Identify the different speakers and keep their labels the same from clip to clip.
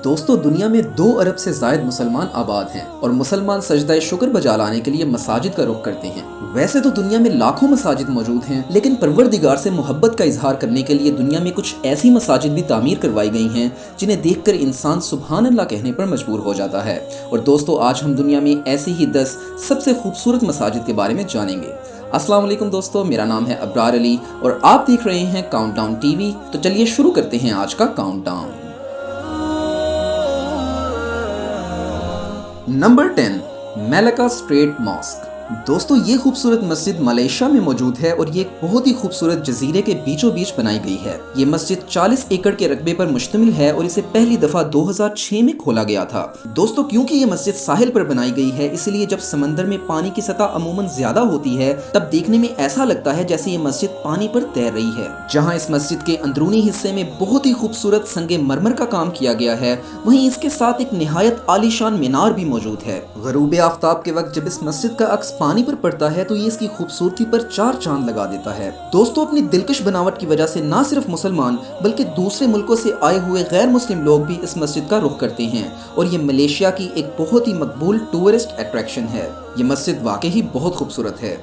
Speaker 1: دوستو دنیا میں 2 ارب سے زائد مسلمان آباد ہیں اور مسلمان سجدہ شکر بجا لانے کے لیے مساجد کا رخ کرتے ہیں۔ ویسے تو دنیا میں لاکھوں مساجد موجود ہیں، لیکن پروردگار سے محبت کا اظہار کرنے کے لیے دنیا میں کچھ ایسی مساجد بھی تعمیر کروائی گئی ہیں جنہیں دیکھ کر انسان سبحان اللہ کہنے پر مجبور ہو جاتا ہے۔ اور دوستو آج ہم دنیا میں ایسی ہی 10 سب سے خوبصورت مساجد کے بارے میں جانیں گے۔ السلام علیکم دوستو، میرا نام ہے ابرار علی اور آپ دیکھ رہے ہیں کاؤنٹ ڈاؤن ٹی وی۔ تو چلیے شروع کرتے ہیں آج کا کاؤنٹ ڈاؤن۔ نمبر 10 میلکا اسٹریٹ ماسک۔ دوستو یہ خوبصورت مسجد ملیشیا میں موجود ہے اور یہ ایک بہت ہی خوبصورت جزیرے کے بیچوں بیچ بنائی گئی ہے۔ یہ مسجد 40 ایکڑ کے رقبے پر مشتمل ہے اور اسے پہلی دفعہ 2006 میں کھولا گیا تھا۔ دوستو کیونکہ یہ مسجد ساحل پر بنائی گئی ہے، اس لیے جب سمندر میں پانی کی سطح عموماً زیادہ ہوتی ہے تب دیکھنے میں ایسا لگتا ہے جیسے یہ مسجد پانی پر تیر رہی ہے۔ جہاں اس مسجد کے اندرونی حصے میں بہت ہی خوبصورت سنگ مرمر کا کام کیا گیا ہے، وہیں اس کے ساتھ ایک نہایت عالی شان مینار بھی موجود ہے۔ غروب آفتاب کے وقت جب اس مسجد کا عکس پانی پر پڑتا ہے تو یہ اس کی خوبصورتی پر 4 چاند لگا دیتا ہے۔ دوستو اپنی دلکش بناوٹ کی وجہ سے نہ صرف مسلمان بلکہ دوسرے ملکوں سے آئے ہوئے غیر مسلم لوگ بھی اس مسجد کا رخ کرتے ہیں اور یہ ملیشیا کی ایک بہت ہی مقبول ٹورسٹ اٹریکشن ہے۔ یہ مسجد واقعی بہت خوبصورت ہے۔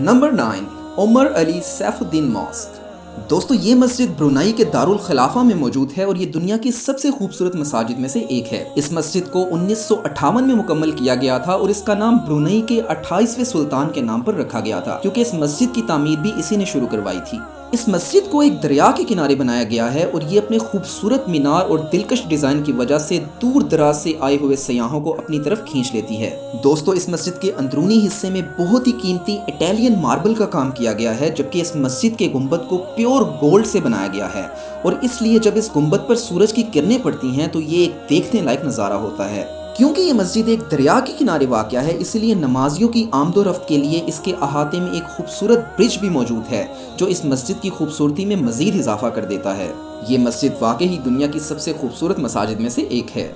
Speaker 1: نمبر 9 عمر علی سیف الدین ماسک۔ دوستو یہ مسجد برونائی کے دارالخلافہ میں موجود ہے اور یہ دنیا کی سب سے خوبصورت مساجد میں سے ایک ہے۔ اس مسجد کو 1958 میں مکمل کیا گیا تھا اور اس کا نام برونائی کے 28ویں سلطان کے نام پر رکھا گیا تھا، کیونکہ اس مسجد کی تعمیر بھی اسی نے شروع کروائی تھی۔ اس مسجد کو ایک دریا کے کنارے بنایا گیا ہے اور یہ اپنے خوبصورت مینار اور دلکش ڈیزائن کی وجہ سے دور دراز سے آئے ہوئے سیاحوں کو اپنی طرف کھینچ لیتی ہے۔ دوستو اس مسجد کے اندرونی حصے میں بہت ہی قیمتی اٹیلین ماربل کا کام کیا گیا ہے، جبکہ اس مسجد کے گنبد کو پیور گولڈ سے بنایا گیا ہے اور اس لیے جب اس گنبد پر سورج کی کرنیں پڑتی ہیں تو یہ ایک دیکھنے لائق نظارہ ہوتا ہے۔ کیونکہ یہ مسجد ایک دریا کے کنارے واقع ہے، اس لیے نمازیوں کی آمد و رفت کے لیے اس کے احاطے میں ایک خوبصورت برج بھی موجود ہے جو اس مسجد کی خوبصورتی میں مزید اضافہ کر دیتا ہے۔ یہ مسجد واقعی دنیا کی سب سے خوبصورت مساجد میں سے ایک ہے۔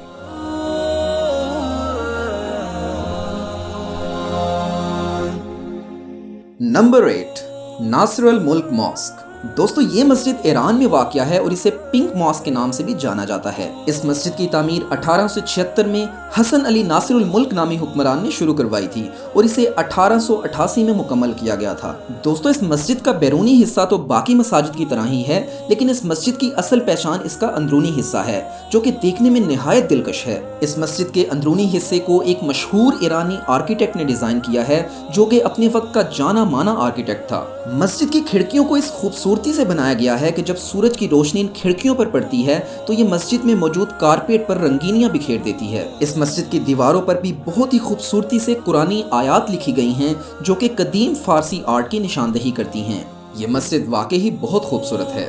Speaker 1: نمبر 8 ناصر الملک ماسک۔ دوستو یہ مسجد ایران میں واقع ہے اور اسے پنک ماسک کے نام سے بھی جانا جاتا ہے۔ اس مسجد کی تعمیر 1876 میں حسن علی ناصر الملک نامی حکمران نے شروع کروائی تھی اور اسے 1888 میں مکمل کیا گیا تھا۔ دوستو اس مسجد کا بیرونی حصہ تو باقی مساجد کی طرح ہی ہے، لیکن اس مسجد کی اصل پہچان اس کا اندرونی حصہ ہے جو کہ دیکھنے میں نہایت دلکش ہے۔ اس مسجد کے اندرونی حصے کو ایک مشہور ایرانی آرکیٹیکٹ نے ڈیزائن کیا ہے جو کہ اپنے وقت کا جانا مانا آرکیٹیکٹ تھا۔ مسجد کی کھڑکیوں کو اس خوبصورتی سے بنایا گیا ہے کہ جب سورج کی روشنی ان کھڑکیوں پر پڑتی ہے تو یہ مسجد میں موجود کارپیٹ پر رنگینیاں بکھیر دیتی ہے۔ اس مسجد کی دیواروں پر بھی بہت ہی خوبصورتی سے قرآنی آیات لکھی گئی ہیں جو کہ قدیم فارسی آرٹ کی نشاندہی کرتی ہیں۔ یہ مسجد واقعی بہت خوبصورت ہے۔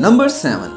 Speaker 1: نمبر 7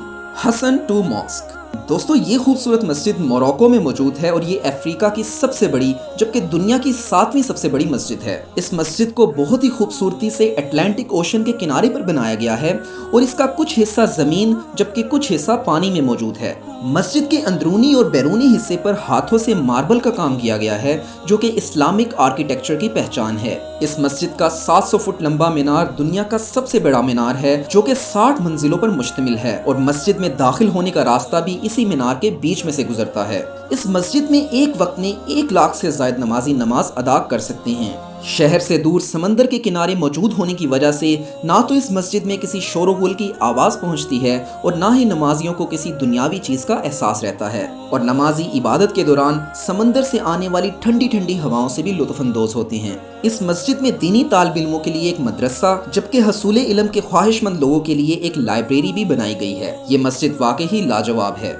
Speaker 1: حسن 2 ماسک۔ دوستو یہ خوبصورت مسجد موروکو میں موجود ہے اور یہ افریقہ کی سب سے بڑی جبکہ دنیا کی 7ویں سب سے بڑی مسجد ہے۔ اس مسجد کو بہت ہی خوبصورتی سے اٹلانٹک اوشن کے کنارے پر بنایا گیا ہے اور اس کا کچھ حصہ زمین جبکہ کچھ حصہ پانی میں موجود ہے۔ مسجد کے اندرونی اور بیرونی حصے پر ہاتھوں سے ماربل کا کام کیا گیا ہے جو کہ اسلامک آرکیٹیکچر کی پہچان ہے۔ اس مسجد کا 700 فٹ لمبا مینار دنیا کا سب سے بڑا مینار ہے جو کہ 60 منزلوں پر مشتمل ہے اور مسجد میں داخل ہونے کا راستہ بھی اسی مینار کے بیچ میں سے گزرتا ہے۔ اس مسجد میں ایک وقت میں 1 لاکھ سے زائد نمازی نماز ادا کر سکتے ہیں۔ شہر سے دور سمندر کے کنارے موجود ہونے کی وجہ سے نہ تو اس مسجد میں کسی شور و غل کی آواز پہنچتی ہے اور نہ ہی نمازیوں کو کسی دنیاوی چیز کا احساس رہتا ہے، اور نمازی عبادت کے دوران سمندر سے آنے والی ٹھنڈی ٹھنڈی ہواؤں سے بھی لطف اندوز ہوتے ہیں۔ اس مسجد میں دینی طالب علموں کے لیے ایک مدرسہ جبکہ حصول علم کے خواہش مند لوگوں کے لیے ایک لائبریری بھی بنائی گئی ہے۔ یہ مسجد واقعی لاجواب ہے۔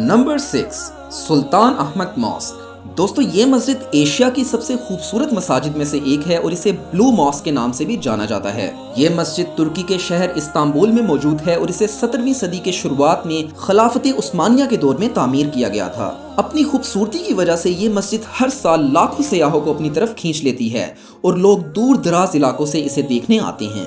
Speaker 1: نمبر 6 سلطان احمد ماسک۔ دوستو یہ مسجد ایشیا کی سب سے خوبصورت مساجد میں سے ایک ہے اور اسے بلو ماسک کے نام سے بھی جانا جاتا ہے۔ یہ مسجد ترکی کے شہر استنبول میں موجود ہے اور اسے 17ویں صدی کے شروعات میں خلافت عثمانیہ کے دور میں تعمیر کیا گیا تھا۔ اپنی خوبصورتی کی وجہ سے یہ مسجد ہر سال لاکھوں سیاحوں کو اپنی طرف کھینچ لیتی ہے اور لوگ دور دراز علاقوں سے اسے دیکھنے آتے ہیں۔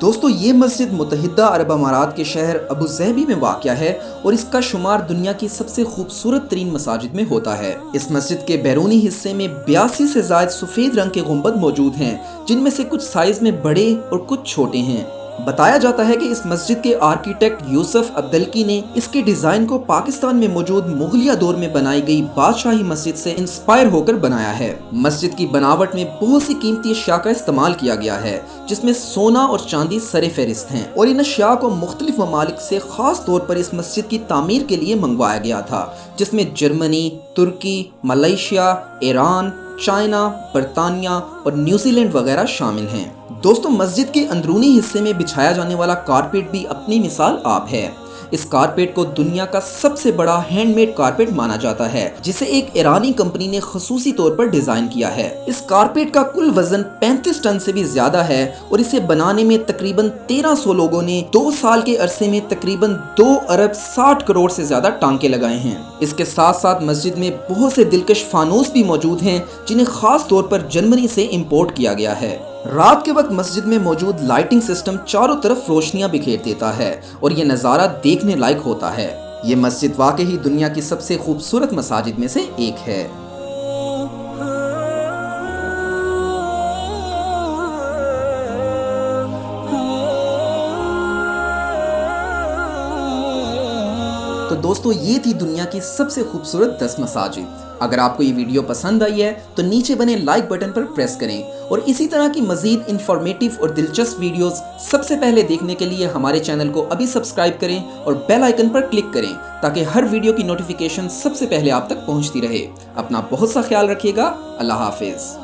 Speaker 1: دوستو یہ مسجد متحدہ عرب امارات کے شہر ابوظہبی میں واقع ہے اور اس کا شمار دنیا کی سب سے خوبصورت ترین مساجد میں ہوتا ہے۔ اس مسجد کے بیرونی حصے میں 82 سے زائد سفید رنگ کے گنبد موجود ہیں، جن میں سے کچھ سائز میں بڑے اور کچھ چھوٹے ہیں۔ بتایا جاتا ہے کہ اس مسجد کے آرکیٹیکٹ یوسف عبدالکی نے اس کے ڈیزائن کو پاکستان میں موجود مغلیہ دور میں بنائی گئی بادشاہی مسجد سے انسپائر ہو کر بنایا ہے۔ مسجد کی بناوٹ میں بہت سی قیمتی اشیاء کا استعمال کیا گیا ہے، جس میں سونا اور چاندی سر فہرست ہیں، اور ان اشیاء کو مختلف ممالک سے خاص طور پر اس مسجد کی تعمیر کے لیے منگوایا گیا تھا، جس میں جرمنی، ترکی، ملائیشیا، ایران، چائنا، برطانیہ اور نیوزی لینڈ وغیرہ شامل ہیں۔ دوستو مسجد کے اندرونی حصے میں بچھایا جانے والا کارپیٹ بھی اپنی مثال آپ ہے۔ اس کارپیٹ کو دنیا کا سب سے بڑا ہینڈ میڈ کارپیٹ مانا جاتا ہے، جسے ایک ایرانی کمپنی نے خصوصی طور پر ڈیزائن کیا ہے۔ اس کارپیٹ کا کل وزن 35 ٹن سے بھی زیادہ ہے اور اسے بنانے میں تقریباً 1300 لوگوں نے 2 سال کے عرصے میں تقریباً 2 ارب 60 کروڑ سے زیادہ ٹانکے لگائے ہیں۔ اس کے ساتھ ساتھ مسجد میں بہت سے دلکش فانوس بھی موجود ہیں، جنہیں خاص طور پر جرمنی سے امپورٹ کیا گیا ہے۔ رات کے وقت مسجد میں موجود لائٹنگ سسٹم چاروں طرف روشنیاں بکھیر دیتا ہے اور یہ نظارہ دیکھنے لائق ہوتا ہے۔ یہ مسجد واقعی دنیا کی سب سے خوبصورت مساجد میں سے ایک ہے۔ تو دوستو یہ تھی دنیا کی سب سے خوبصورت 10 مساجد۔ اگر آپ کو یہ ویڈیو پسند آئی ہے تو نیچے بنے لائک بٹن پر پریس کریں، اور اسی طرح کی مزید انفارمیٹیو اور دلچسپ ویڈیوز سب سے پہلے دیکھنے کے لیے ہمارے چینل کو ابھی سبسکرائب کریں اور بیل آئیکن پر کلک کریں تاکہ ہر ویڈیو کی نوٹیفیکیشن سب سے پہلے آپ تک پہنچتی رہے۔ اپنا بہت سا خیال رکھیے گا۔ اللہ حافظ۔